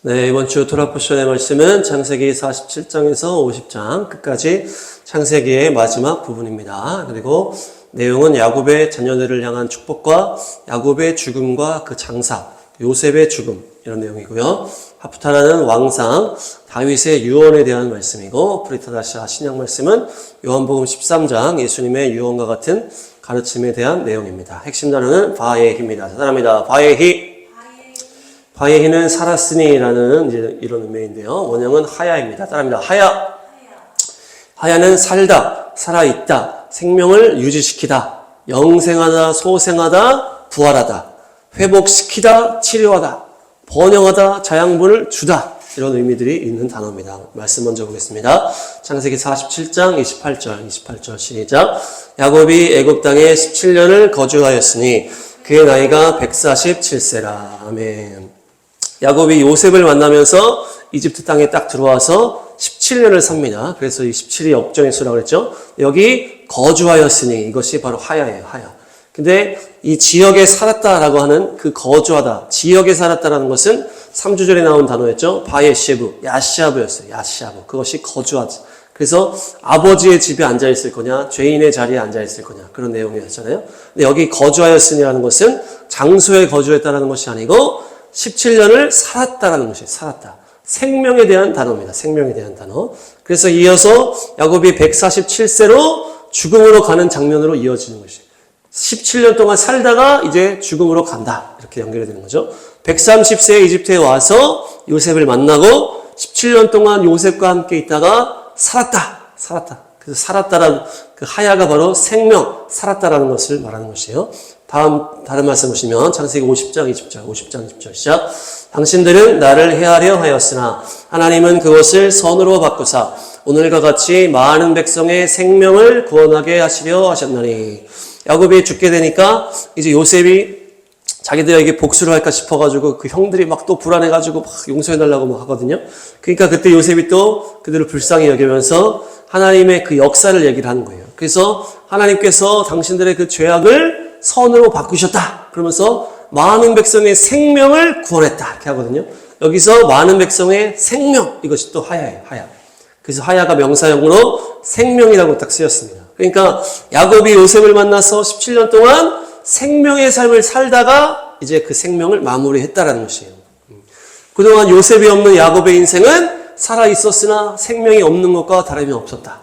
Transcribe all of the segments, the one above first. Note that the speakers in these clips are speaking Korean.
네, 이번 주 토라 포션의 말씀은 창세기 47장에서 50장 끝까지 창세기의 마지막 부분입니다. 그리고 내용은 야곱의 자녀들을 향한 축복과 야곱의 죽음과 그 장사, 요셉의 죽음 이런 내용이고요. 하프타라는 왕상, 다윗의 유언에 대한 말씀이고 프리타다샤 신약 말씀은 요한복음 13장 예수님의 유언과 같은 가르침에 대한 내용입니다. 핵심 단어는 바예히입니다. 사랑합니다. 바예히. 바예히는 살았으니라는 이제 이런 의미인데요. 원형은 하야입니다. 따라합니다. 하야. 하야는 살다, 살아있다, 생명을 유지시키다, 영생하다, 소생하다, 부활하다, 회복시키다, 치료하다, 번영하다, 자양분을 주다. 이런 의미들이 있는 단어입니다. 말씀 먼저 보겠습니다. 창세기 47장 28절 시작. 야곱이 애굽 땅에 17년을 거주하였으니 그의 나이가 147세라. 아멘. 야곱이 요셉을 만나면서 이집트 땅에 딱 들어와서 17년을 삽니다. 그래서 이 17이 역전의 수라고 그랬죠. 여기 거주하였으니 이것이 바로 하야예요. 하야. 근데 이 지역에 살았다라고 하는 그 거주하다, 지역에 살았다라는 것은 3주절에 나온 단어였죠. 바예쉐브, 야시아브였어요. 야시아브. 그것이 거주하지. 그래서 아버지의 집에 앉아있을 거냐, 죄인의 자리에 앉아있을 거냐, 그런 내용이었잖아요. 근데 여기 거주하였으니라는 것은 장소에 거주했다라는 것이 아니고 17년을 살았다라는 것이에요. 살았다. 생명에 대한 단어입니다. 생명에 대한 단어. 그래서 이어서 야곱이 147세로 죽음으로 가는 장면으로 이어지는 것이에요. 17년 동안 살다가 이제 죽음으로 간다. 이렇게 연결이 되는 거죠. 130세에 이집트에 와서 요셉을 만나고 17년 동안 요셉과 함께 있다가 살았다. 그래서 살았다라는 그 하야가 바로 생명, 살았다라는 것을 말하는 것이에요. 다른 말씀 보시면 창세기 50장 20절 시작. 당신들은 나를 해하려 하였으나 하나님은 그것을 선으로 바꾸사 오늘과 같이 많은 백성의 생명을 구원하게 하시려 하셨나니. 야곱이 죽게 되니까 이제 요셉이 자기들에게 복수를 할까 싶어가지고 그 형들이 막 또 불안해가지고 막 용서해달라고 막 하거든요. 그러니까 그때 요셉이 또 그들을 불쌍히 여기면서 하나님의 그 역사를 얘기를 하는 거예요. 그래서 하나님께서 당신들의 그 죄악을 선으로 바꾸셨다. 그러면서 많은 백성의 생명을 구원했다. 이렇게 하거든요. 여기서 많은 백성의 생명, 이것이 또 하야예요. 하야. 그래서 하야가 명사형으로 생명이라고 딱 쓰였습니다. 그러니까 야곱이 요셉을 만나서 17년 동안 생명의 삶을 살다가 이제 그 생명을 마무리했다라는 것이에요. 그동안 요셉이 없는 야곱의 인생은 살아있었으나 생명이 없는 것과 다름이 없었다.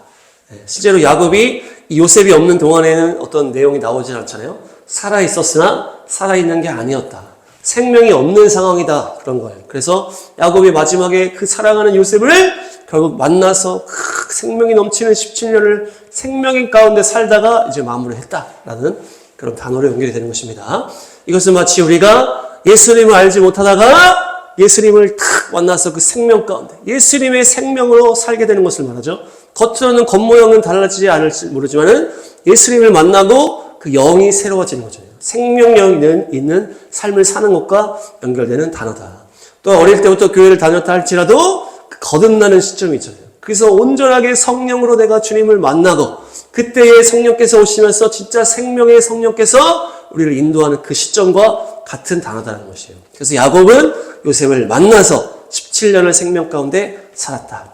실제로 야곱이 이 요셉이 없는 동안에는 어떤 내용이 나오진 않잖아요. 살아있었으나 살아있는 게 아니었다. 생명이 없는 상황이다. 그런 거예요. 그래서 야곱이 마지막에 그 사랑하는 요셉을 결국 만나서 그 생명이 넘치는 17년을 생명인 가운데 살다가 이제 마무리했다라는 그런 단어로 연결이 되는 것입니다. 이것은 마치 우리가 예수님을 알지 못하다가 예수님을 탁 만나서 그 생명 가운데 예수님의 생명으로 살게 되는 것을 말하죠. 겉으로는 겉모형은 달라지지 않을지 모르지만은 예수님을 만나고 그 영이 새로워지는 거죠. 생명력이 있는 삶을 사는 것과 연결되는 단어다. 또 어릴 때부터 교회를 다녔다 할지라도 거듭나는 시점이 있잖아요. 그래서 온전하게 성령으로 내가 주님을 만나고 그때의 성령께서 오시면서 진짜 생명의 성령께서 우리를 인도하는 그 시점과 같은 단어다라는 것이에요. 그래서 야곱은 요셉을 만나서 17년을 생명 가운데 살았다.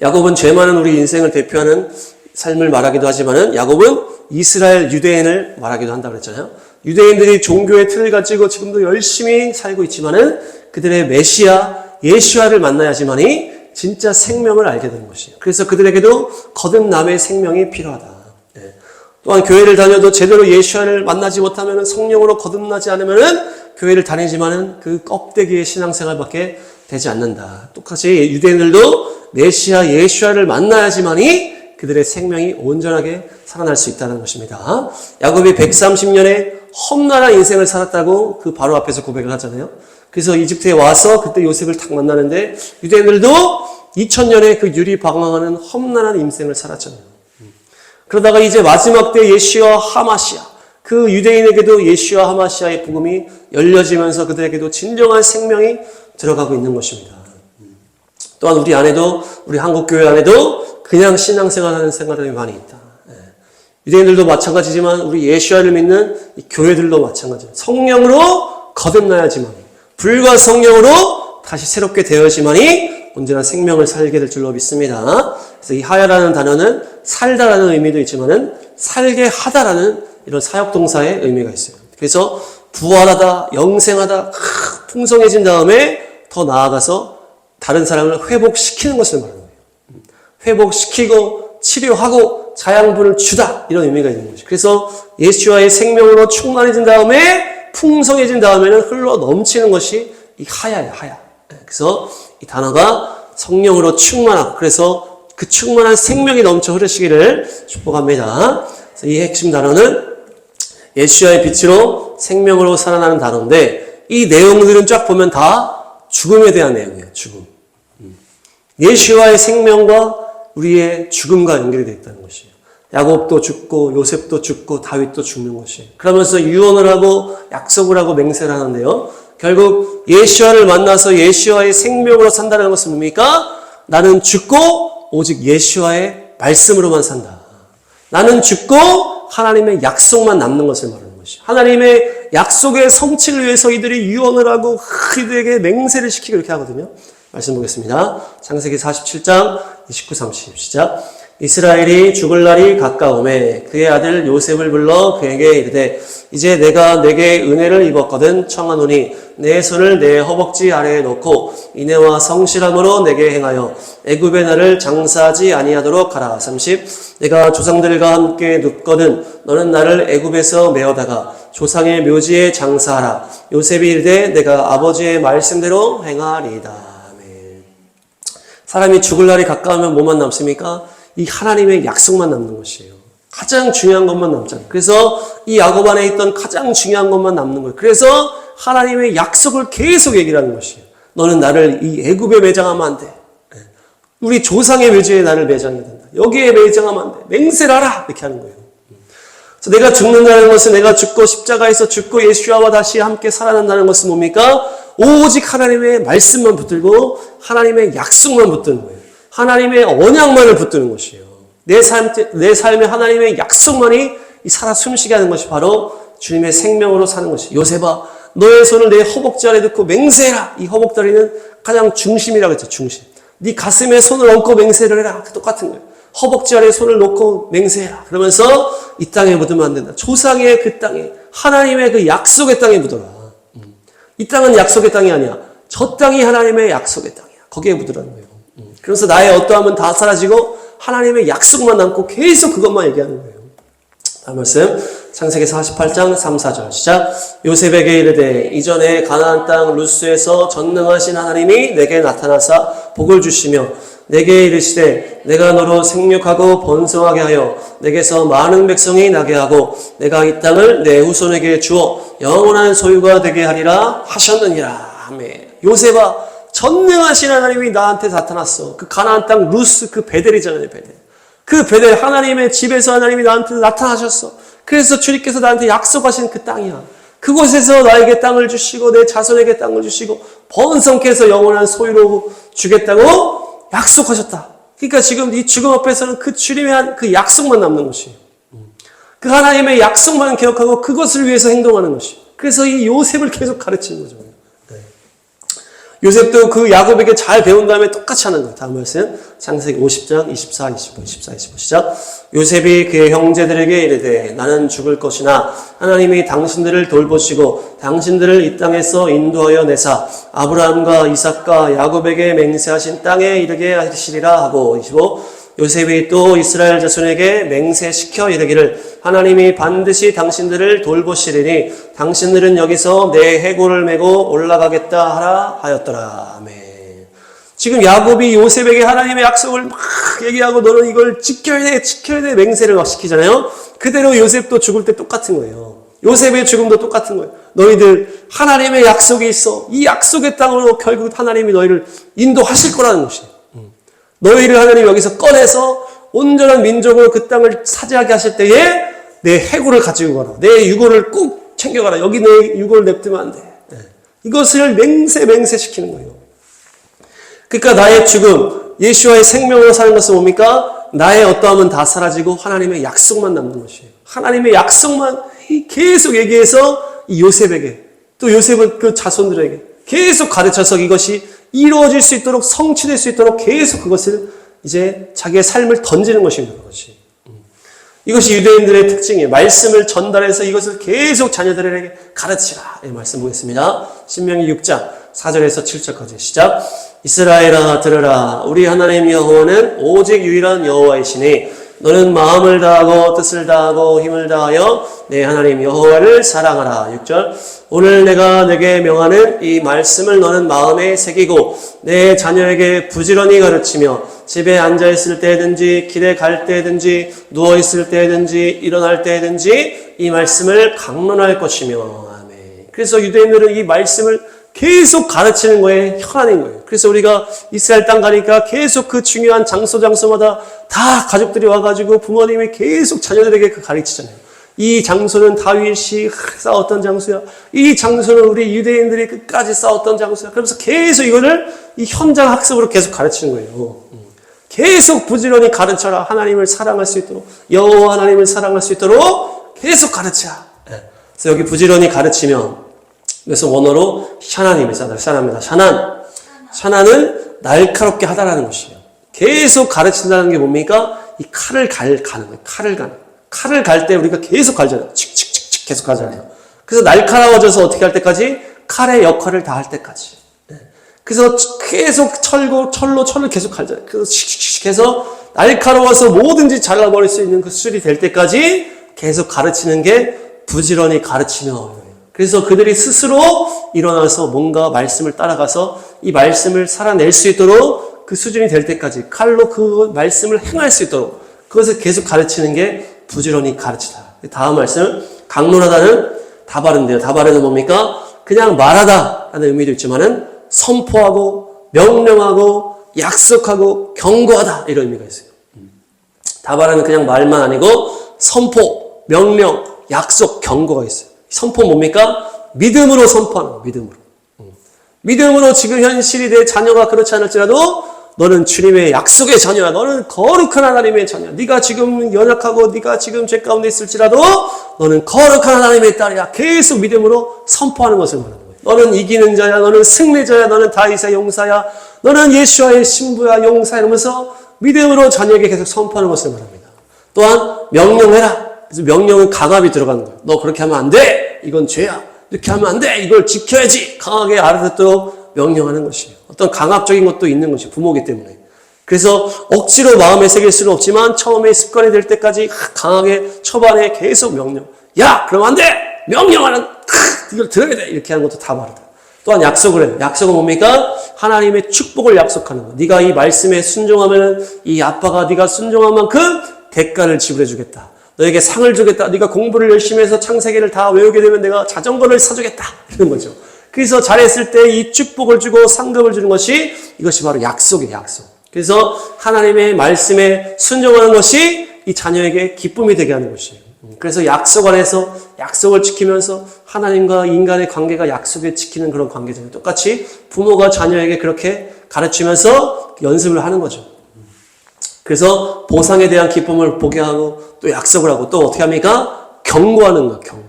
야곱은 죄 많은 우리 인생을 대표하는 삶을 말하기도 하지만은 야곱은 이스라엘 유대인을 말하기도 한다고 그랬잖아요. 유대인들이 종교의 틀을 가지고 지금도 열심히 살고 있지만은 그들의 메시아 예수아를 만나야지만이 진짜 생명을 알게 되는 것이에요. 그래서 그들에게도 거듭남의 생명이 필요하다. 또한 교회를 다녀도 제대로 예수아를 만나지 못하면 성령으로 거듭나지 않으면 교회를 다니지만은 그 껍데기의 신앙생활밖에 되지 않는다. 똑같이 유대인들도 메시아 예수아를 만나야지만이 그들의 생명이 온전하게 살아날 수 있다는 것입니다. 야곱이 130년의 험난한 인생을 살았다고 그 바로 앞에서 고백을 하잖아요. 그래서 이집트에 와서 그때 요셉을 탁 만나는데 유대인들도 2000년의 그 유리방황하는 험난한 인생을 살았잖아요. 그러다가 이제 마지막 때 예수와 하마시아, 그 유대인에게도 예수와 하마시아의 복음이 열려지면서 그들에게도 진정한 생명이 들어가고 있는 것입니다. 또한 우리 안에도, 우리 한국교회 안에도 그냥 신앙생활하는 생활이 많이 있다. 유대인들도 마찬가지지만 우리 예수와를 믿는 이 교회들도 마찬가지예요. 성령으로 거듭나야지만, 불과 성령으로 다시 새롭게 되어야지만이 언제나 생명을 살게 될 줄로 믿습니다. 그래서 이 하야라는 단어는 살다라는 의미도 있지만은 살게 하다라는 이런 사역동사의 의미가 있어요. 그래서 부활하다, 영생하다, 풍성해진 다음에 더 나아가서 다른 사람을 회복시키는 것을 말하는 거예요. 회복시키고 치료하고 자양분을 주다 이런 의미가 있는 거죠. 그래서 예수와의 생명으로 충만해진 다음에 풍성해진 다음에는 흘러 넘치는 것이 이 하야예요. 하야. 그래서 이 단어가 성령으로 충만하고 그래서 그 충만한 생명이 넘쳐 흐르시기를 축복합니다. 그래서 이 핵심 단어는 예수와의 빛으로 생명으로 살아나는 단어인데 이 내용들은 쫙 보면 다 죽음에 대한 내용이에요. 죽음. 예수와의 생명과 우리의 죽음과 연결이 되어 있다는 것이에요. 야곱도 죽고 요셉도 죽고 다윗도 죽는 것이에요. 그러면서 유언을 하고 약속을 하고 맹세를 하는데요. 결국 예수와를 만나서 예수와의 생명으로 산다는 것은 뭡니까? 나는 죽고 오직 예수와의 말씀으로만 산다. 나는 죽고 하나님의 약속만 남는 것을 말하는 것이에요. 하나님의 약속의 성취를 위해서 이들이 유언을 하고 이들에게 맹세를 시키고 이렇게 하거든요. 말씀 보겠습니다. 창세기 47장 29, 30 시작. 이스라엘이 죽을 날이 가까우매 그의 아들 요셉을 불러 그에게 이르되 이제 내가 내게 은혜를 입었거든 청하노니 내 손을 내 허벅지 아래에 놓고 인애와 성실함으로 내게 행하여 애굽의 나를 장사하지 아니하도록 하라. 30 내가 조상들과 함께 눕거든 너는 나를 애굽에서 메어다가 조상의 묘지에 장사하라. 요셉이 이르되 내가 아버지의 말씀대로 행하리이다. 사람이 죽을 날이 가까우면 뭐만 남습니까? 이 하나님의 약속만 남는 것이에요. 가장 중요한 것만 남잖아요. 그래서 이 야곱 안에 있던 가장 중요한 것만 남는 거예요. 그래서 하나님의 약속을 계속 얘기를 하는 것이에요. 너는 나를 이 애굽에 매장하면 안 돼. 우리 조상의 묘지에 나를 매장해야 된다. 여기에 매장하면 안 돼. 맹세를 하라. 이렇게 하는 거예요. 그래서 내가 죽는다는 것은 내가 죽고 십자가에서 죽고 예수와 다시 함께 살아난다는 것은 뭡니까? 오직 하나님의 말씀만 붙들고 하나님의 약속만 붙드는 거예요. 하나님의 언약만을 붙드는 것이에요. 내 삶에 하나님의 약속만이 살아 숨쉬게 하는 것이 바로 주님의 생명으로 사는 것이에요. 요셉아, 너의 손을 내 허벅지 아래 넣고 맹세해라. 이 허벅다리는 가장 중심이라고 했죠. 중심. 네 가슴에 손을 얹고 맹세를 해라. 똑같은 거예요. 허벅지 아래 손을 놓고 맹세해라. 그러면서 이 땅에 묻으면 안 된다. 조상의 그 땅에 하나님의 그 약속의 땅에 묻어라. 이 땅은 약속의 땅이 아니야. 저 땅이 하나님의 약속의 땅이야. 거기에 묻으라는 거예요. 그래서 나의 어떠함은 다 사라지고 하나님의 약속만 남고 계속 그것만 얘기하는 거예요. 다음 말씀 창세기 48장 3, 4절 시작. 요셉에게 이르되 이전에 가나안 땅 루스에서 전능하신 하나님이 내게 나타나사 복을 주시며 내게 이르시되 내가 너로 생육하고 번성하게 하여 내게서 많은 백성이 나게 하고 내가 이 땅을 내 후손에게 주어 영원한 소유가 되게 하리라 하셨느니라. 아멘. 요셉아, 전능하신 하나님이 나한테 나타났어. 그 가나안 땅 루스 그 베델이잖아요. 베델. 그 베델 하나님의 집에서 하나님이 나한테 나타나셨어. 그래서 주님께서 나한테 약속하신 그 땅이야. 그곳에서 나에게 땅을 주시고 내 자손에게 땅을 주시고 번성케 해서 영원한 소유로 주겠다고 약속하셨다. 그러니까 지금 이 죽음 앞에서는 그 주님의 한 그 약속만 남는 것이에요. 그 하나님의 약속만 기억하고 그것을 위해서 행동하는 것이에요. 그래서 이 요셉을 계속 가르치는 거죠. 네. 요셉도 그 야곱에게 잘 배운 다음에 똑같이 하는 거예요. 다음 말씀 창세기 50장 24, 25 시작. 요셉이 그의 형제들에게 이르되 나는 죽을 것이나 하나님이 당신들을 돌보시고 당신들을 이 땅에서 인도하여 내사 아브라함과 이삭과 야곱에게 맹세하신 땅에 이르게 하시리라 하고 25 요셉이 또 이스라엘 자손에게 맹세시켜 이르기를 하나님이 반드시 당신들을 돌보시리니 당신들은 여기서 내 해골을 메고 올라가겠다 하라 하였더라. 아멘. 지금 야곱이 요셉에게 하나님의 약속을 막 얘기하고 너는 이걸 지켜야 돼 맹세를 막 시키잖아요. 그대로 요셉도 죽을 때 똑같은 거예요. 요셉의 죽음도 똑같은 거예요. 너희들 하나님의 약속이 있어. 이 약속의 땅으로 결국 하나님이 너희를 인도하실 거라는 것이에요. 너희를 하나님이 여기서 꺼내서 온전한 민족으로 그 땅을 차지하게 하실 때에 내 해골을 가지고 가라. 내 유골을 꼭 챙겨가라. 여기 내 유골을 냅두면 안 돼. 이것을 맹세시키는 거예요. 그러니까 나의 죽음, 예수와의 생명으로 사는 것은 뭡니까? 나의 어떠함은 다 사라지고 하나님의 약속만 남는 것이에요. 하나님의 약속만 계속 얘기해서 이 요셉에게 또 요셉은 그 자손들에게 계속 가르쳐서 이것이 이루어질 수 있도록 성취될 수 있도록 계속 그것을 이제 자기의 삶을 던지는 것입니다. 그것이. 이것이 유대인들의 특징이에요. 말씀을 전달해서 이것을 계속 자녀들에게 가르치라. 이 말씀 보겠습니다. 신명기 6장 4절에서 7절까지 시작. 이스라엘아 들으라. 우리 하나님 여호와는 오직 유일한 여호와이시니 너는 마음을 다하고 뜻을 다하고 힘을 다하여 내 하나님 여호와를 사랑하라. 6절. 오늘 내가 내게 명하는 이 말씀을 너는 마음에 새기고 내 자녀에게 부지런히 가르치며 집에 앉아있을 때든지 길에 갈 때든지 누워있을 때든지 일어날 때든지 이 말씀을 강론할 것이며. 아멘. 그래서 유대인들은 이 말씀을 계속 가르치는 거에 혈안인 거예요. 그래서 우리가 이스라엘 땅 가니까 계속 그 중요한 장소마다 다 가족들이 와가지고 부모님이 계속 자녀들에게 가르치잖아요. 이 장소는 다윗이 싸웠던 장소야. 이 장소는 우리 유대인들이 끝까지 싸웠던 장소야. 그러면서 계속 이거를 이 현장 학습으로 계속 가르치는 거예요. 계속 부지런히 가르쳐라. 하나님을 사랑할 수 있도록, 여호와 하나님을 사랑할 수 있도록 계속 가르쳐. 그래서 여기 부지런히 가르치면, 그래서 원어로 샤난임을 샤난입니다. 샤난은 날카롭게 하다라는 것이에요. 계속 가르친다는 게 뭡니까? 이 칼을 가는 거예요. 칼을 갈 때 우리가 계속 갈잖아요. 칙칙칙칙 계속 가잖아요. 그래서 날카로워져서 어떻게 할 때까지? 칼의 역할을 다 할 때까지. 그래서 계속 철로 계속 갈잖아요. 그래서 칙칙칙 해서 날카로워서 뭐든지 잘라버릴 수 있는 그 수준이 될 때까지 계속 가르치는 게 부지런히 가르치며. 그래서 그들이 스스로 일어나서 뭔가 말씀을 따라가서 이 말씀을 살아낼 수 있도록 그 수준이 될 때까지 칼로 그 말씀을 행할 수 있도록 그것을 계속 가르치는 게 부지런히 가르치다. 다음 말씀, 강론하다는 다발인데요. 다발은 뭡니까? 그냥 말하다라는 의미도 있지만은 선포하고 명령하고 약속하고 경고하다 이런 의미가 있어요. 다발은 그냥 말만 아니고 선포, 명령, 약속, 경고가 있어요. 선포 뭡니까? 믿음으로 선포하는 거, 믿음으로. 믿음으로 지금 현실이 내 자녀가 그렇지 않을지라도 너는 주님의 약속의 자녀야. 너는 거룩한 하나님의 자녀야. 네가 지금 연약하고 네가 지금 죄 가운데 있을지라도 너는 거룩한 하나님의 딸이야. 계속 믿음으로 선포하는 것을 말하는 거예요. 너는 이기는 자야. 너는 승리자야. 너는 다윗의 용사야. 너는 예수와의 신부야. 용사야. 이러면서 믿음으로 자녀에게 계속 선포하는 것을 말합니다. 또한 명령해라. 그래서 명령은 강압이 들어가는 거예요. 너 그렇게 하면 안 돼. 이건 죄야. 이렇게 하면 안 돼. 이걸 지켜야지. 강하게 알아듣도록 명령하는 것이에요. 어떤 강압적인 것도 있는 것이 부모이기 때문에. 그래서 억지로 마음에 새길 수는 없지만 처음에 습관이 될 때까지 강하게 초반에 계속 명령. 야, 그러면 안 돼. 명령하는 이걸 들어야 돼. 이렇게 하는 것도 다 말이다. 또한 약속을 해요. 약속은 뭡니까? 하나님의 축복을 약속하는 거. 네가 이 말씀에 순종하면 이 아빠가 네가 순종한 만큼 대가를 지불해 주겠다. 너에게 상을 주겠다. 네가 공부를 열심히 해서 창세기를 다 외우게 되면 내가 자전거를 사주겠다. 이런 거죠. 그래서 잘했을 때 이 축복을 주고 상급을 주는 것이 이것이 바로 약속이에요. 약속. 그래서 하나님의 말씀에 순종하는 것이 이 자녀에게 기쁨이 되게 하는 것이에요. 그래서 약속 안에서 약속을 지키면서 하나님과 인간의 관계가 약속에 지키는 그런 관계잖아요. 똑같이 부모가 자녀에게 그렇게 가르치면서 연습을 하는 거죠. 그래서 보상에 대한 기쁨을 보게 하고 또 약속을 하고 또 어떻게 합니까? 경고하는 거야. 경고.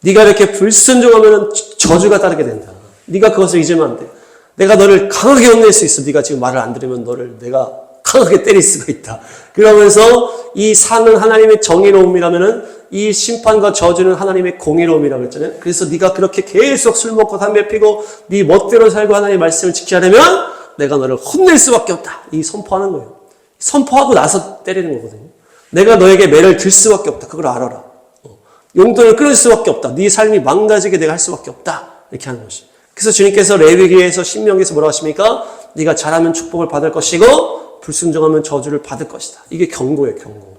네가 이렇게 불순종하면 저주가 따르게 된다. 네가 그것을 잊으면 안 돼. 내가 너를 강하게 혼낼 수 있어. 네가 지금 말을 안 들으면 너를 내가 강하게 때릴 수가 있다. 그러면서 이 상은 하나님의 정의로움이라면은 이 심판과 저주는 하나님의 공의로움이라고 했잖아요. 그래서 네가 그렇게 계속 술 먹고 담배 피고 네 멋대로 살고 하나님의 말씀을 지키지 않으면 내가 너를 혼낼 수밖에 없다. 이 선포하는 거예요. 선포하고 나서 때리는 거거든요. 내가 너에게 매를 들 수밖에 없다. 그걸 알아라. 용돈을 끊을 수밖에 없다. 네 삶이 망가지게 내가 할 수밖에 없다. 이렇게 하는 것이. 그래서 주님께서 레위기에서 신명기에서 뭐라고 하십니까? 네가 잘하면 축복을 받을 것이고 불순종하면 저주를 받을 것이다. 이게 경고예요. 경고.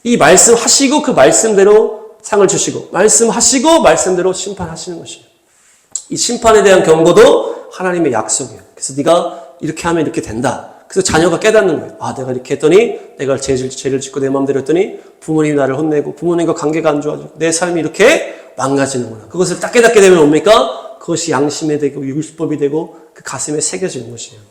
이 말씀하시고 그 말씀대로 상을 주시고 말씀하시고 말씀대로 심판하시는 것이에요. 이 심판에 대한 경고도 하나님의 약속이에요. 그래서 네가 이렇게 하면 이렇게 된다. 그래서 자녀가 깨닫는 거예요. 아, 내가 이렇게 했더니 내가 죄를 짓고 내 마음대로 했더니 부모님이 나를 혼내고 부모님과 관계가 안 좋아지고 내 삶이 이렇게 망가지는구나. 그것을 딱 깨닫게 되면 뭡니까? 그것이 양심에 되고 율법이 되고 그 가슴에 새겨지는 것이에요.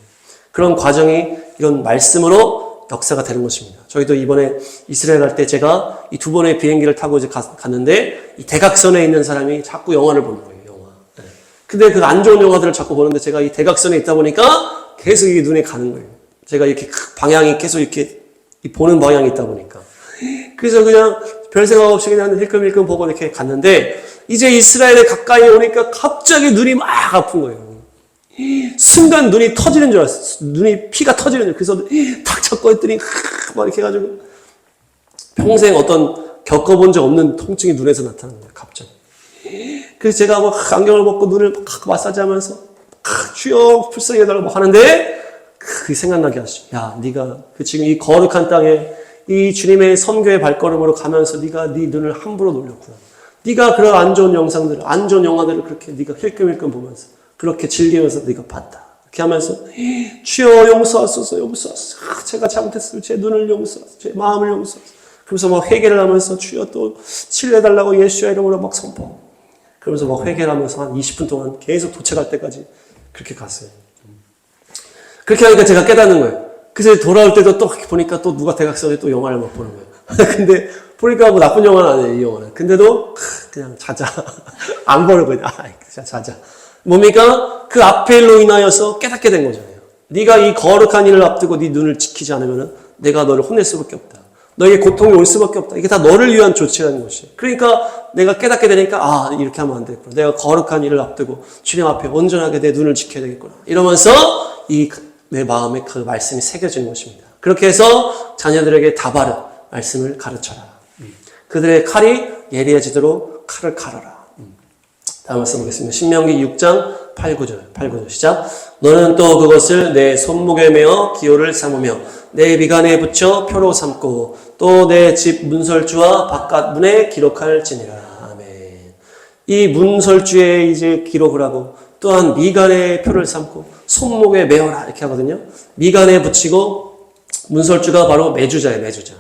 그런 과정이 이런 말씀으로 역사가 되는 것입니다. 저희도 이번에 이스라엘 갈 때 제가 이 2번의 비행기를 타고 이제 갔는데 이 대각선에 있는 사람이 자꾸 영화를 보는 거예요. 영화. 근데 그 안 좋은 영화들을 자꾸 보는데 제가 이 대각선에 있다 보니까 계속 이게 눈에 가는 거예요. 제가 이렇게 방향이 계속 이렇게 보는 방향이 있다 보니까. 그래서 그냥 별 생각 없이 그냥 힐끔힐끔 보고 이렇게 갔는데 이제 이스라엘에 가까이 오니까 갑자기 눈이 막 아픈 거예요. 순간 눈이 터지는 줄 알았어요. 눈이 피가 터지는 줄. 그래서 탁 잡고 했더니 막 이렇게 해가지고 평생 어떤 겪어본 적 없는 통증이 눈에서 나타나는 거예요. 갑자기. 그래서 제가 막 안경을 벗고 눈을 막 마사지하면서 주여 불쌍히 해달라고 하는데 그 생각나게 하시죠. 야, 네가 지금 이 거룩한 땅에 이 주님의 선교의 발걸음으로 가면서 네가 네 눈을 함부로 놀렸구나. 네가 그런 안 좋은 영상들을, 안 좋은 영화들을 그렇게 네가 힐끔힐끔 보면서 그렇게 즐기면서 네가 봤다. 이렇게 하면서 주여 용서하소서, 용서하소서. 제가 잘못했어요. 제 눈을 용서하소서. 제 마음을 용서하소서. 그러면서 막 회개를 하면서 주여 또 치료해달라고 예수의 이름으로 막 선포. 그러면서 막 회개를 하면서 한 20분 동안 계속 도착할 때까지 그렇게 갔어요. 그렇게 하니까 제가 깨닫는 거예요. 그래서 돌아올 때도 또 보니까 또 누가 대각선에 또 영화를 막 보는 거예요. 근데 보니까 뭐 나쁜 영화는 아니에요, 이 영화는. 근데도 그냥 자자. 안 보는 거냐. 자자. 뭡니까? 그 앞에 일로 인하여서 깨닫게 된 거잖아요. 네가 이 거룩한 일을 앞두고 네 눈을 지키지 않으면 내가 너를 혼낼 수밖에 없다. 너에게 고통이 올 수밖에 없다. 이게 다 너를 위한 조치라는 것이에요. 그러니까 내가 깨닫게 되니까 이렇게 하면 안 되겠구나. 내가 거룩한 일을 앞두고 주님 앞에 온전하게 내 눈을 지켜야 되겠구나. 이러면서 내 마음에 그 말씀이 새겨지는 것입니다. 그렇게 해서 자녀들에게 다바르 말씀을 가르쳐라. 그들의 칼이 예리해지도록 칼을 갈아라. 다음 말씀 보겠습니다. 신명기 6장 8, 9절 시작. 너는 또 그것을 내 손목에 메어 기호를 삼으며 내 미간에 붙여 표로 삼고 또 내 집 문설주와 바깥 문에 기록할지니라. 아멘. 이 문설주에 이제 기록을 하고 또한 미간에 표를 삼고 손목에 메어라 이렇게 하거든요. 미간에 붙이고 문설주가 바로 매주자예요. 매주자.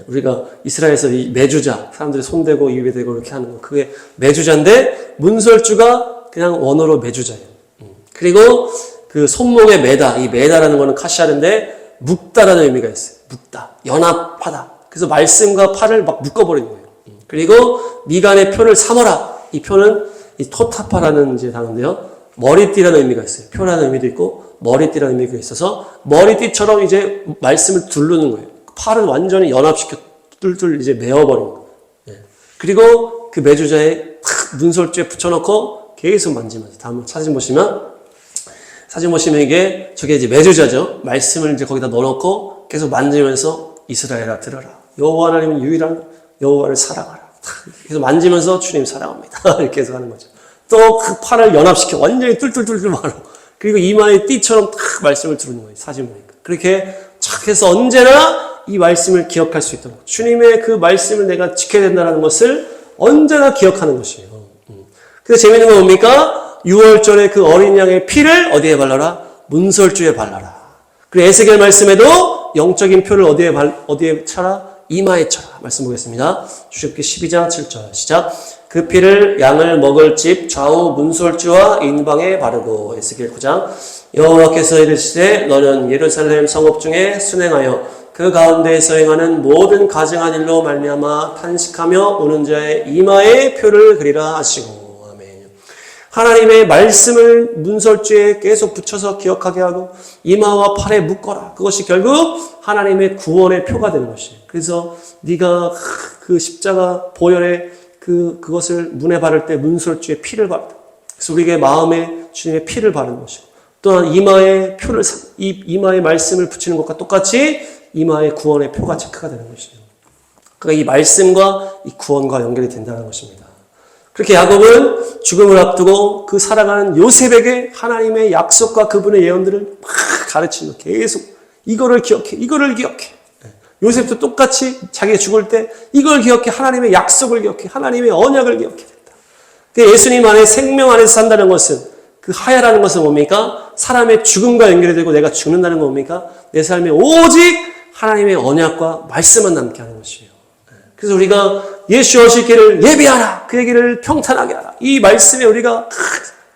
우리가 이스라엘에서 이 매주자 사람들이 손대고 입에 대고 이렇게 하는 거 그게 매주자인데 문설주가 그냥 원어로 매주자예요. 그리고 그 손목에 매다 이 매다라는 거는 카시아르인데 묶다라는 의미가 있어요. 묶다 연합하다. 그래서 말씀과 팔을 막 묶어버리는 거예요. 그리고 미간에 표를 삼어라. 이 표는 이 토타파라는 이제 단어인데요. 머리띠라는 의미가 있어요. 표라는 의미도 있고 머리띠라는 의미가 있어서 머리띠처럼 이제 말씀을 두르는 거예요. 팔을 완전히 연합시켜 뚫뚫 이제 메어버리는 거예요. 그리고 그 매주자에 문설주에 붙여놓고 계속 만지면서 다음 사진 보시면 이게 저게 이제 매주자죠. 말씀을 이제 거기다 넣어놓고 계속 만지면서 이스라엘아 들어라. 여호와 하나님은 유일한 여호와를 사랑하라. 계속 만지면서 주님 사랑합니다. 이렇게 해서 하는 거죠. 또 그 팔을 연합시켜 완전히 뚫뚫뚫뚫 말로 그리고 이마에 띠처럼 탁 말씀을 두르는 거예요. 사진 보니까 그렇게 착 해서 언제나 이 말씀을 기억할 수 있도록 주님의 그 말씀을 내가 지켜야 된다는 것을 언제나 기억하는 것이에요. 그래서 재미있는 건 뭡니까? 6월절에 그 어린 양의 피를 어디에 발라라? 문설주에 발라라. 그리고 에스겔 말씀에도 영적인 표를 어디에 쳐라? 이마에 쳐라. 말씀 보겠습니다. 출애굽기 12장 7절 시작. 그 피를 양을 먹을 집 좌우 문설주와 인방에 바르고 에스겔 9장 여호와께서 이르시되 너는 예루살렘 성읍 중에 순행하여 그 가운데에서 행하는 모든 가증한 일로 말미암아 탄식하며 우는 자의 이마에 표를 그리라 하시고 아멘. 하나님의 말씀을 문설주에 계속 붙여서 기억하게 하고 이마와 팔에 묶어라. 그것이 결국 하나님의 구원의 표가 되는 것이에요. 그래서 네가 그 십자가 보혈에 그것을 문에 바를 때 문설주에 피를 바르다. 그래서 우리에게 마음에 주님의 피를 바르는 것이고 또한 이마에 표를 이마에 말씀을 붙이는 것과 똑같이 이마에 구원의 표가 체크가 되는 것이에요. 그러니까 이 말씀과 이 구원과 연결이 된다는 것입니다. 그렇게 야곱은 죽음을 앞두고 그 살아가는 요셉에게 하나님의 약속과 그분의 예언들을 막 가르치는 계속 이거를 기억해. 요셉도 똑같이 자기가 죽을 때 이걸 기억해. 하나님의 약속을 기억해. 하나님의 언약을 기억해야 된다. 예수님 안에 생명 안에서 산다는 것은 그 하야라는 것은 뭡니까? 사람의 죽음과 연결이 되고 내가 죽는다는 건 뭡니까? 내 삶에 오직 하나님의 언약과 말씀만 남게 하는 것이에요. 그래서 우리가 예수 오실 길을 예비하라. 그의 길을 평탄하게 하라. 이 말씀에 우리가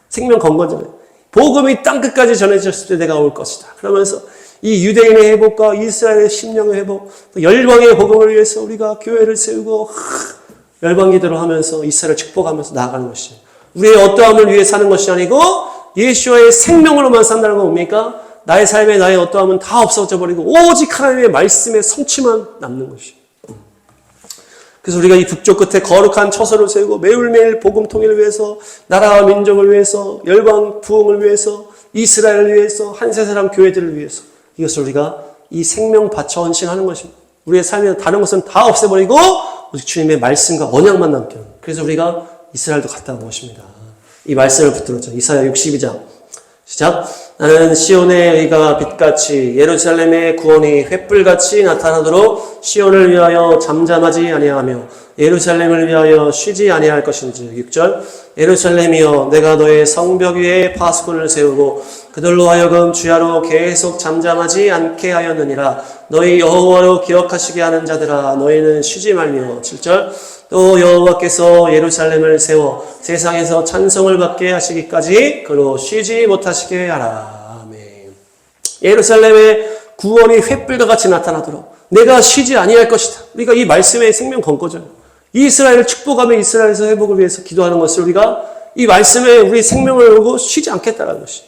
생명 건건잖아요. 복음이 땅끝까지 전해졌을 때 내가 올 것이다. 그러면서 이 유대인의 회복과 이스라엘의 심령의 회복, 열방의 복음을 위해서 우리가 교회를 세우고 열방 기도를 하면서 이스라엘을 축복하면서 나아가는 것이에요. 우리의 어떠함을 위해 사는 것이 아니고 예수와의 생명으로만 산다는 건 뭡니까? 나의 삶에 나의 어떠함은 다 없어져 버리고 오직 하나님의 말씀의 성취만 남는 것이에요. 그래서 우리가 이 북쪽 끝에 거룩한 처소를 세우고 매일매일 복음 통일을 위해서, 나라와 민족을 위해서, 열방 부흥을 위해서, 이스라엘을 위해서, 한세사람 교회들을 위해서, 이것을 우리가 이 생명 바쳐 헌신하는 것입니다. 우리의 삶에 다른 것은 다 없애버리고 오직 주님의 말씀과 언약만 남게 하는. 그래서 우리가 이스라엘도 갔다 온 것입니다. 이 말씀을 붙들었죠. 이사야 62장 시작. 나는 시온의 의가 빛같이 예루살렘의 구원이 횃불같이 나타나도록 시온을 위하여 잠잠하지 아니하며 예루살렘을 위하여 쉬지 아니할 것인지. 6절. 예루살렘이여 내가 너의 성벽 위에 파수꾼을 세우고 그들로 하여금 주야로 계속 잠잠하지 않게 하였느니라. 너희 여호와로 기억하시게 하는 자들아 너희는 쉬지 말며. 7절. 또 여호와께서 예루살렘을 세워 세상에서 찬송을 받게 하시기까지 그로 쉬지 못하시게 하라. 아멘. 예루살렘의 구원이 횃불과 같이 나타나도록 내가 쉬지 아니할 것이다. 우리가 이 말씀의 생명 건거죠. 이스라엘을 축복하며 이스라엘에서 회복을 위해서 기도하는 것을 우리가 이 말씀에 우리 생명을 걸고 쉬지 않겠다는 것이.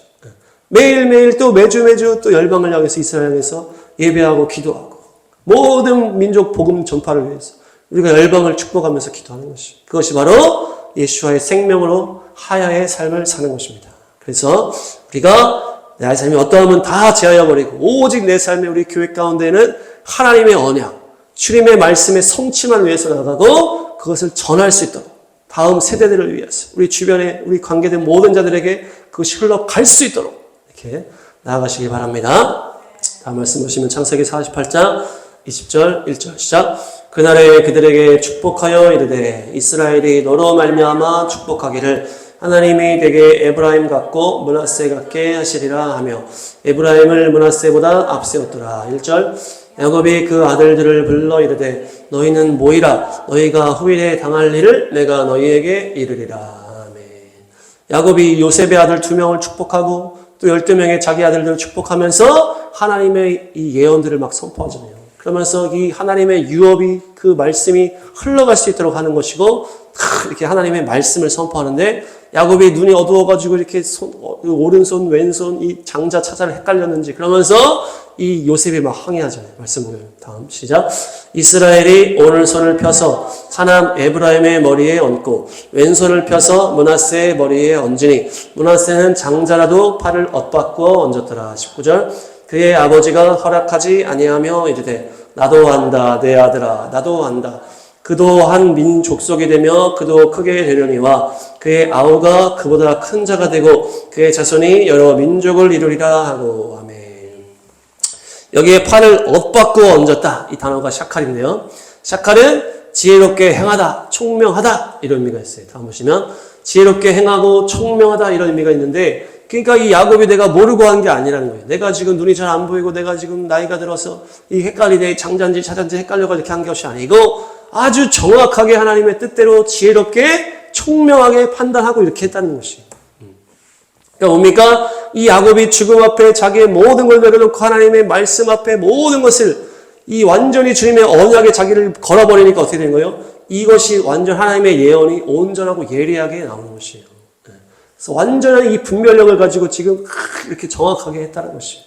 매일매일 또 매주 또 열방을 향해서 이스라엘을 향해서 예배하고 기도하고 모든 민족 복음 전파를 위해서 우리가 열방을 축복하면서 기도하는 것이. 그것이 바로 예수와의 생명으로 하야의 삶을 사는 것입니다. 그래서 우리가 내 삶이 어떠하면 다 제하여 버리고 오직 내 삶의 우리 교회 가운데는 하나님의 언약, 주님의 말씀의 성취만 위해서 나가고 그것을 전할 수 있도록 다음 세대들을 위해서 우리 주변에 우리 관계된 모든 자들에게 그것이 흘러갈 수 있도록 이렇게 나아가시기 바랍니다. 다음 말씀 보시면 창세기 48장 20절 1절 시작. 그날에 그들에게 축복하여 이르되 이스라엘이 너로 말미암아 축복하기를 하나님이 되게 에브라임 같고 므낫세 같게 하시리라 하며 에브라임을 므낫세보다 앞세웠더라. 1절. 야곱이 그 아들들을 불러 이르되 너희는 모이라. 너희가 후일에 당할 일을 내가 너희에게 이르리라. 아멘. 야곱이 요셉의 아들 2명을 축복하고 또 12명의 자기 아들들을 축복하면서 하나님의 이 예언들을 막 선포하잖아요. 그러면서 이 하나님의 유업이 그 말씀이 흘러갈 수 있도록 하는 것이고 이렇게 하나님의 말씀을 선포하는데 야곱이 눈이 어두워가지고 이렇게 오른손 왼손 이 장자 차자를 헷갈렸는지 그러면서 이 요셉이 막 항의하잖아요. 말씀 보면 다음 시작. 이스라엘이 오른손을 펴서 사남 에브라임의 머리에 얹고 왼손을 펴서 므낫세의 머리에 얹으니 므낫세는 장자라도 팔을 엇바꾸어 얹었더라. 19절. 그의 아버지가 허락하지 아니하며 이르되 나도 안다 내 아들아 나도 안다. 그도 한 민족속이 되며 그도 크게 되려니와 그의 아우가 그보다 큰 자가 되고 그의 자손이 여러 민족을 이루리라 하고. 아멘. 여기에 팔을 엇바꾸어 얹었다. 이 단어가 샤칼인데요. 샤칼은 지혜롭게 행하다, 총명하다 이런 의미가 있어요. 다음 보시면 지혜롭게 행하고 총명하다 이런 의미가 있는데 그러니까 이 야곱이 내가 모르고 한 게 아니라는 거예요. 내가 지금 눈이 잘 안 보이고 내가 지금 나이가 들어서 이 헷갈리네 장자인지 차자인지 헷갈려가지고 이렇게 한 것이 아니고 아주 정확하게 하나님의 뜻대로 지혜롭게 총명하게 판단하고 이렇게 했다는 것이에요. 그러니까 뭡니까? 이 야곱이 죽음 앞에 자기의 모든 걸 내려놓고 하나님의 말씀 앞에 모든 것을 이 완전히 주님의 언약에 자기를 걸어버리니까 어떻게 되는 거예요? 이것이 완전 하나님의 예언이 온전하고 예리하게 나오는 것이에요. 그래서 완전한 이 분별력을 가지고 지금 이렇게 정확하게 했다는 것이에요.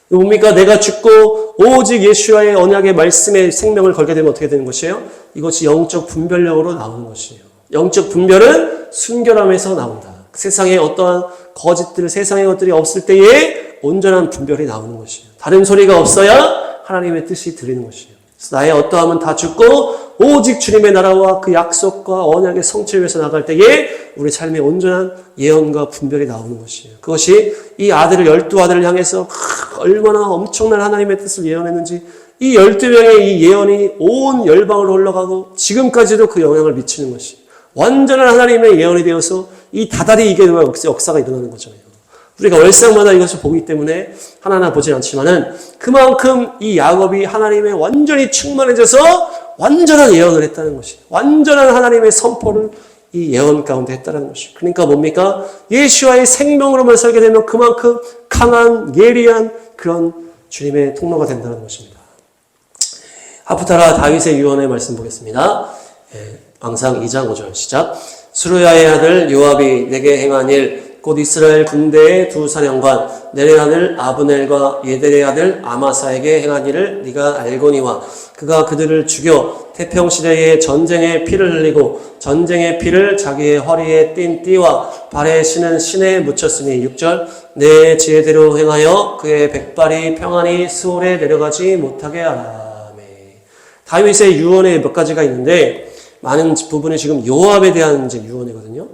뭡니까? 내가 죽고 오직 예수와의 언약의 말씀에 생명을 걸게 되면 어떻게 되는 것이에요? 이것이 영적 분별력으로 나오는 것이에요. 영적 분별은 순결함에서 나온다. 세상에 어떠한 거짓들, 세상의 것들이 없을 때에 온전한 분별이 나오는 것이에요. 다른 소리가 없어야 하나님의 뜻이 들리는 것이에요. 그래서 나의 어떠함은 다 죽고 오직 주님의 나라와 그 약속과 언약의 성취를 위해서 나갈 때에 우리 삶에 온전한 예언과 분별이 나오는 것이에요. 그것이 이 아들을 12아들을 향해서 얼마나 엄청난 하나님의 뜻을 예언했는지 이 12명의 이 예언이 온 열방으로 흘러가고 지금까지도 그 영향을 미치는 것이 완전한 하나님의 예언이 되어서 이 다달이 이게 역사가 일어나는 거잖아요. 우리가 월상마다 이것을 보기 때문에 하나하나 보진 않지만은 그만큼 이 야곱이 하나님의 완전히 충만해져서 완전한 예언을 했다는 것이 완전한 하나님의 선포를 이 예언 가운데 했다는 것이. 그러니까 뭡니까? 예수와의 생명으로만 살게 되면 그만큼 강한 예리한 그런 주님의 통로가 된다는 것입니다. 하프타라 다윗의 유언의 말씀 보겠습니다. 왕상 2장 5절 시작. 스루야의 아들 요압이 내게 행한 일 곧 이스라엘 군대의 두 사령관 넬의 아들 아브넬과 예델의 아들 아마사에게 행한 일을 네가 알거니와 그가 그들을 죽여 태평시대에 전쟁의 피를 흘리고 전쟁의 피를 자기의 허리에 띤 띠와 발에 신은 신에 묻혔으니 6절 내 지혜대로 행하여 그의 백발이 평안히 스올에 내려가지 못하게 하라. 다윗의 유언에 몇 가지가 있는데 많은 부분이 지금 요압에 대한 이제 유언이거든요.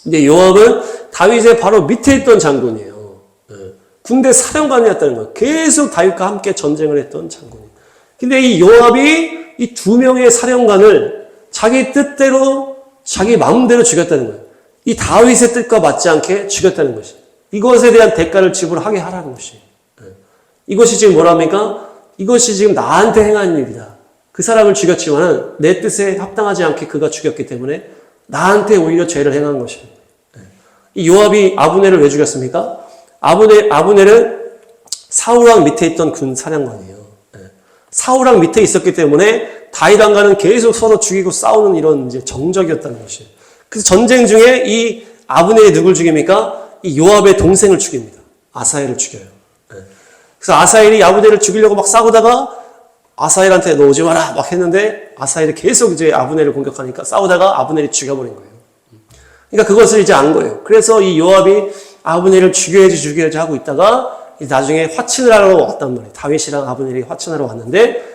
근데 요압은 다윗의 바로 밑에 있던 장군이에요. 군대 사령관이었다는 거예요. 계속 다윗과 함께 전쟁을 했던 장군이에요. 근데 이 요압이 이 두 명의 사령관을 자기 뜻대로 자기 마음대로 죽였다는 거예요. 이 다윗의 뜻과 맞지 않게 죽였다는 것이. 이것에 대한 대가를 지불하게 하라는 것이. 이것이 지금 뭐랍니까? 이것이 지금 나한테 행한 일이다. 그 사람을 죽였지만은 내 뜻에 합당하지 않게 그가 죽였기 때문에 나한테 오히려 죄를 행한 것입니다. 이 요압이 아브넬을 왜 죽였습니까? 아브넬은 사울왕 밑에 있던 군 사령관이에요. 사울왕 밑에 있었기 때문에 다윗왕과는 계속 서로 죽이고 싸우는 이런 이제 정적이었다는 것이에요. 그래서 전쟁 중에 이 아브넬이 누굴 죽입니까? 이 요압의 동생을 죽입니다. 아사엘을 죽여요. 그래서 아사엘이 아브넬을 죽이려고 막 싸우다가 아사엘한테 너 오지 마라 막 했는데 아사엘이 계속 이제 아브넬을 공격하니까 싸우다가 아브넬이 죽여버린 거예요. 그러니까 그것을 이제 안 거예요. 그래서 이 요압이 아브넬을 죽여야지 하고 있다가 나중에 화친을 하러 왔단 말이에요. 다윗이랑 아브넬이 화친하러 왔는데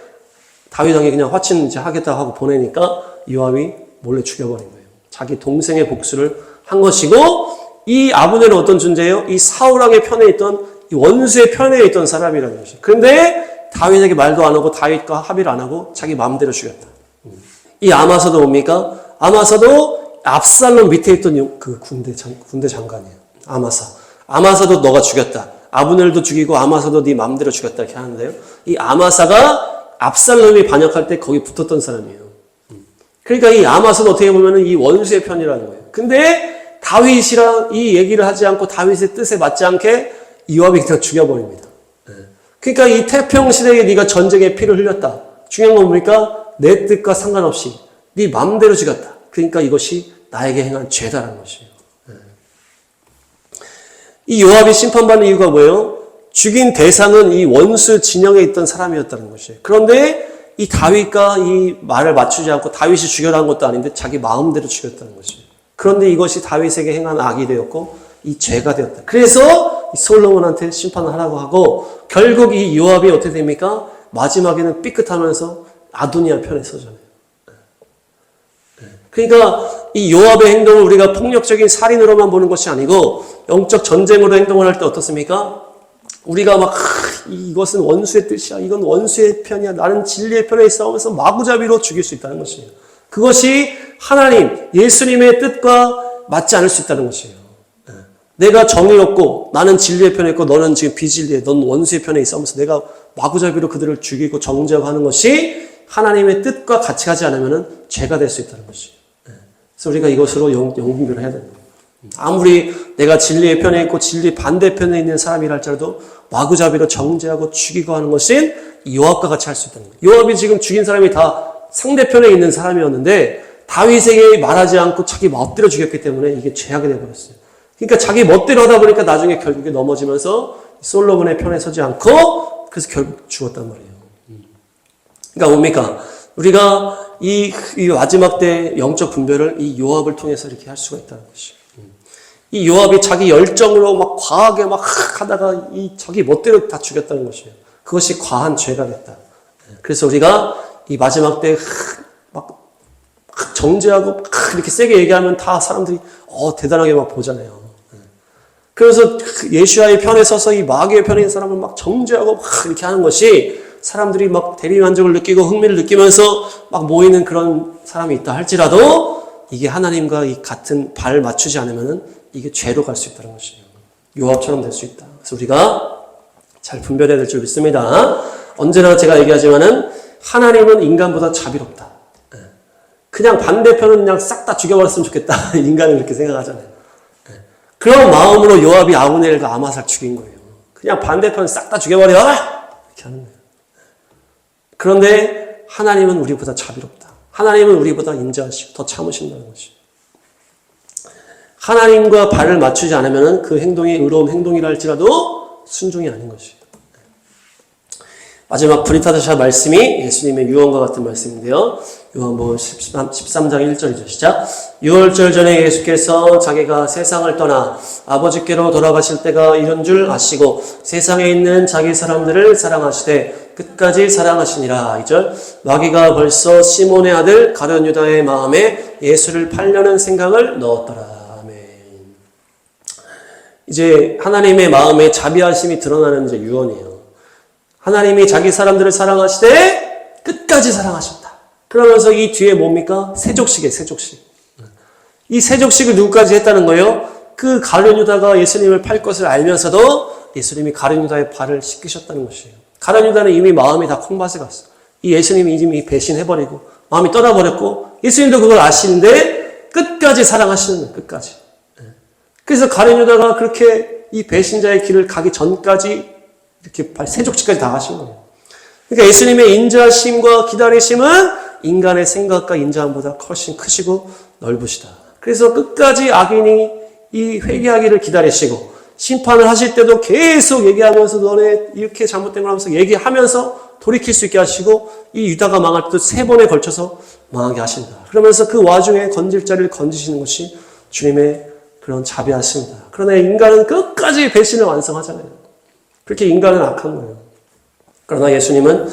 다윗 왕이 그냥 화친 이제 하겠다 하고 보내니까 요압이 몰래 죽여버린 거예요. 자기 동생의 복수를 한 것이고 이 아브넬은 어떤 존재예요? 이 사울 왕의 편에 있던 이 원수의 편에 있던 사람이라는 것이에요. 그런데 다윗에게 말도 안 하고 다윗과 합의를 안 하고 자기 마음대로 죽였다. 이 아마사도 뭡니까? 아마사도 압살롬 밑에 있던 그 군대 장관이에요. 아마사도 너가 죽였다. 아브넬도 죽이고 아마사도 네 마음대로 죽였다 이렇게 하는데요. 이 아마사가 압살롬이 반역할 때 거기 붙었던 사람이에요. 그러니까 이 아마사도 어떻게 보면 이 원수의 편이라는 거예요. 근데 다윗이랑 이 얘기를 하지 않고 다윗의 뜻에 맞지 않게 요압이 그냥 죽여버립니다. 그러니까 이 태평시대에 네가 전쟁에 피를 흘렸다. 중요한 건 뭡니까? 내 뜻과 상관없이 네 마음대로 죽였다. 그러니까 이것이 나에게 행한 죄다라는 것이에요. 이 요압이 심판받는 이유가 뭐예요? 죽인 대상은 이 원수 진영에 있던 사람이었다는 것이에요. 그런데 이 다윗과 이 말을 맞추지 않고 다윗이 죽여라는 것도 아닌데 자기 마음대로 죽였다는 것이에요. 그런데 이것이 다윗에게 행한 악이 되었고 이 죄가 되었다. 그래서 솔로몬한테 심판을 하라고 하고 결국 이 요압이 어떻게 됩니까? 마지막에는 삐끗하면서 아도니아 편에 서잖아요. 그러니까 이 요압의 행동을 우리가 폭력적인 살인으로만 보는 것이 아니고 영적 전쟁으로 행동을 할 때 어떻습니까? 우리가 막 이것은 원수의 뜻이야. 이건 원수의 편이야. 나는 진리의 편에 있어 하면서 마구잡이로 죽일 수 있다는 것이에요. 그것이 하나님, 예수님의 뜻과 맞지 않을 수 있다는 것이에요. 내가 정의롭고 나는 진리의 편에 있고 너는 지금 비진리에 넌 원수의 편에 있어 하면서 내가 마구잡이로 그들을 죽이고 정죄하고 하는 것이 하나님의 뜻과 같이 가지 않으면 죄가 될 수 있다는 것이에요. 그래서 우리가 이것으로 영분별을 해야 됩니다. 아무리 내가 진리의 편에 있고 진리 반대편에 있는 사람이라 할지라도 마구잡이로 정죄하고 죽이고 하는 것은 요압과 같이 할 수 있다는 거예요. 요압이 지금 죽인 사람이 다 상대편에 있는 사람이었는데 다윗에게 말하지 않고 자기 멋대로 죽였기 때문에 이게 죄악이 되어버렸어요. 그러니까 자기 멋대로 하다 보니까 나중에 결국에 넘어지면서 솔로몬의 편에 서지 않고 그래서 결국 죽었단 말이에요. 그러니까 뭡니까? 우리가 이 마지막 때 영적 분별을 이 요압을 통해서 이렇게 할 수가 있다는 것이에요. 이 요압이 자기 열정으로 막 과하게 막 하다가 이 자기 멋대로 다 죽였다는 것이에요. 그것이 과한 죄가 됐다. 그래서 우리가 이 마지막 때 막 정죄하고 이렇게 세게 얘기하면 다 사람들이 대단하게 막 보잖아요. 그래서 예수야의 편에 서서 이 마귀의 편에 있는 사람을 막 정죄하고 막 이렇게 하는 것이 사람들이 막 대리만족을 느끼고 흥미를 느끼면서 막 모이는 그런 사람이 있다 할지라도 이게 하나님과 이 같은 발 맞추지 않으면은 이게 죄로 갈 수 있다는 것이에요. 요압처럼 될 수 있다. 그래서 우리가 잘 분별해야 될 줄 믿습니다. 언제나 제가 얘기하지만은 하나님은 인간보다 자비롭다. 그냥 반대편은 그냥 싹 다 죽여버렸으면 좋겠다. 인간은 그렇게 생각하잖아요. 그런 마음으로 요압이 아브넬과 아마사를 죽인 거예요. 그냥 반대편 싹 다 죽여버려! 이렇게 하는 거예요. 그런데 하나님은 우리보다 자비롭다. 하나님은 우리보다 인자하시고 더 참으신다는 것이에요. 하나님과 발을 맞추지 않으면 그 행동이 의로운 행동이라 할지라도 순종이 아닌 것이에요. 마지막 브리타드샤 말씀이 예수님의 유언과 같은 말씀인데요. 요한복음 13장 1절이죠. 시작. 유월절 전에 예수께서 자기가 세상을 떠나 아버지께로 돌아가실 때가 이른 줄 아시고 세상에 있는 자기 사람들을 사랑하시되 끝까지 사랑하시니라. 2절. 마귀가 벌써 시몬의 아들 가룟 유다의 마음에 예수를 팔려는 생각을 넣었더라. 아멘. 이제 하나님의 마음에 자비하심이 드러나는 이제 유언이에요. 하나님이 자기 사람들을 사랑하시되 끝까지 사랑하신다. 그러면서 이 뒤에 뭡니까? 세족식이에요, 세족식. 이 세족식을 누구까지 했다는 거예요? 그 가룟 유다가 예수님을 팔 것을 알면서도 예수님이 가룟 유다의 발을 씻기셨다는 것이에요. 가룟 유다는 이미 마음이 다 콩밭에 갔어. 이 예수님이 이미 배신해버리고 마음이 떠나버렸고 예수님도 그걸 아시는데 끝까지 사랑하시는 거예요, 끝까지. 그래서 가룟 유다가 그렇게 이 배신자의 길을 가기 전까지 이렇게 세족식까지 다 하신 거예요. 그러니까 예수님의 인자심과 기다리심은 인간의 생각과 인자함보다 훨씬 크시고 넓으시다. 그래서 끝까지 악인이 이 회개하기를 기다리시고 심판을 하실 때도 계속 얘기하면서 너네 이렇게 잘못된 걸 하면서 얘기하면서 돌이킬 수 있게 하시고 이 유다가 망할 때도 3번에 걸쳐서 망하게 하신다. 그러면서 그 와중에 건질 자리를 건지시는 것이 주님의 그런 자비하십니다. 그러나 인간은 끝까지 배신을 완성하잖아요. 그렇게 인간은 악한 거예요. 그러나 예수님은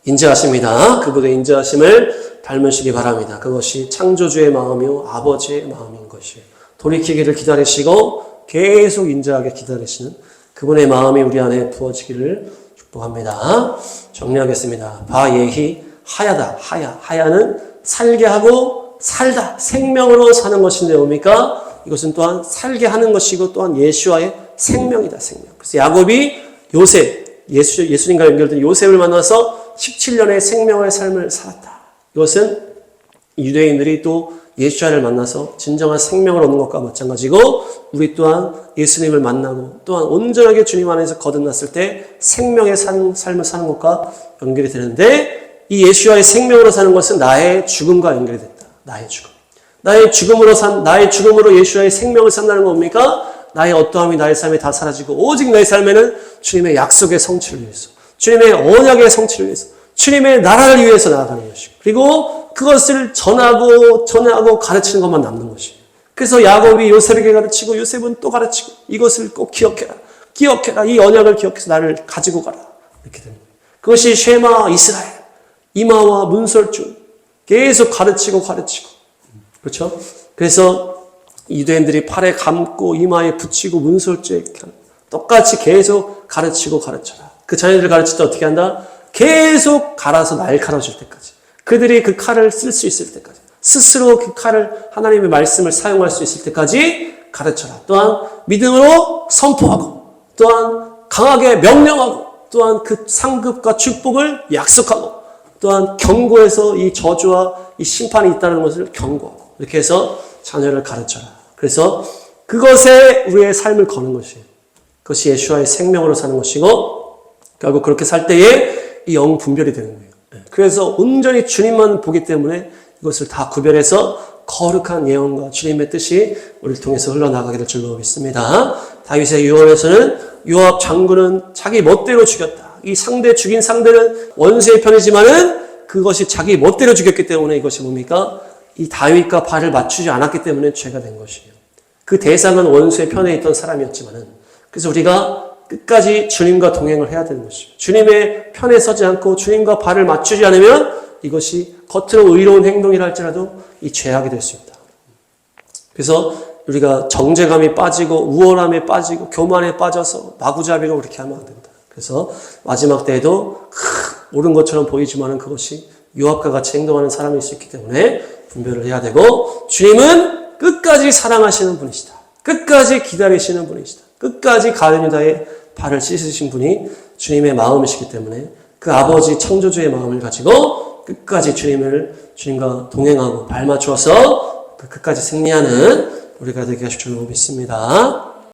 인자하십니다. 그분의 인자하심을 닮으시기 바랍니다. 그것이 창조주의 마음이요 아버지의 마음인 것이에요. 돌이키기를 기다리시고 계속 인자하게 기다리시는 그분의 마음이 우리 안에 부어지기를 축복합니다. 정리하겠습니다. 바예히 하야다. 하야는 살게 하고 살다. 생명으로 사는 것인데 뭡니까? 이것은 또한 살게 하는 것이고 또한 예수와의 생명이다. 생명. 그래서 야곱이 예수님과 연결된 요셉을 만나서 17년의 생명의 삶을 살았다. 이것은 유대인들이 또 예수와를 만나서 진정한 생명을 얻는 것과 마찬가지고 우리 또한 예수님을 만나고 또한 온전하게 주님 안에서 거듭났을 때 생명의 삶을 사는 것과 연결이 되는데 이 예수와의 생명으로 사는 것은 나의 죽음과 연결이 됐다. 나의 죽음. 나의 죽음으로 예수와의 생명을 산다는 건 뭡니까? 나의 어떠함이 나의 삶에 다 사라지고 오직 나의 삶에는 주님의 약속의 성취를 위해서 주님의 언약의 성취를 위해서 주님의 나라를 위해서 나아가는 것이고 그리고 그것을 전하고 가르치는 것만 남는 것이에요. 그래서 야곱이 요셉에게 가르치고 요셉은 또 가르치고 이것을 꼭 기억해라. 이 언약을 기억해서 나를 가지고 가라. 이렇게 되는 거예요. 그것이 쉐마 이스라엘 이마와 문설주 계속 가르치고 그렇죠? 그래서 유대인들이 팔에 감고 이마에 붙이고 문설주에 똑같이 계속 가르치고 가르쳐라. 그 자녀들을 가르칠 때 어떻게 한다? 계속 갈아서 날카로워질 때까지. 그들이 그 칼을 쓸 수 있을 때까지. 스스로 그 칼을 하나님의 말씀을 사용할 수 있을 때까지 가르쳐라. 또한 믿음으로 선포하고 또한 강하게 명령하고 또한 그 상급과 축복을 약속하고 또한 경고해서 이 저주와 이 심판이 있다는 것을 경고하고 이렇게 해서 자녀를 가르쳐라. 그래서 그것에 우리의 삶을 거는 것이에요. 그것이 예수와의 생명으로 사는 것이고 결국 그렇게 살 때에 이 영 분별이 되는 거예요. 그래서 온전히 주님만 보기 때문에 이것을 다 구별해서 거룩한 예언과 주님의 뜻이 우리를 통해서 흘러나가기를 줄로 믿습니다. 다윗의 유언에서는 요압 장군은 자기 멋대로 죽였다. 이 죽인 상대는 원수의 편이지만은 그것이 자기 멋대로 죽였기 때문에 이것이 뭡니까? 이 다윗과 발을 맞추지 않았기 때문에 죄가 된 것이에요. 그 대상은 원수의 편에 있던 사람이었지만은 그래서 우리가 끝까지 주님과 동행을 해야 되는 것이에요. 주님의 편에 서지 않고 주님과 발을 맞추지 않으면 이것이 겉으로 의로운 행동이라 할지라도 이 죄악이 될 수 있다. 그래서 우리가 정죄감이 빠지고 우월함에 빠지고 교만에 빠져서 마구잡이로 그렇게 하면 안 된다. 그래서 마지막 때에도 옳은 것처럼 보이지만은 그것이 요압과 같이 행동하는 사람일 수 있기 때문에 분별을 해야 되고 주님은 끝까지 사랑하시는 분이시다. 끝까지 기다리시는 분이시다. 끝까지 가룟 유다의 발을 씻으신 분이 주님의 마음이시기 때문에 그 아버지 창조주의 마음을 가지고 끝까지 주님과 동행하고 발 맞추어서 그 끝까지 승리하는 우리가 되게 하실 줄로 믿습니다.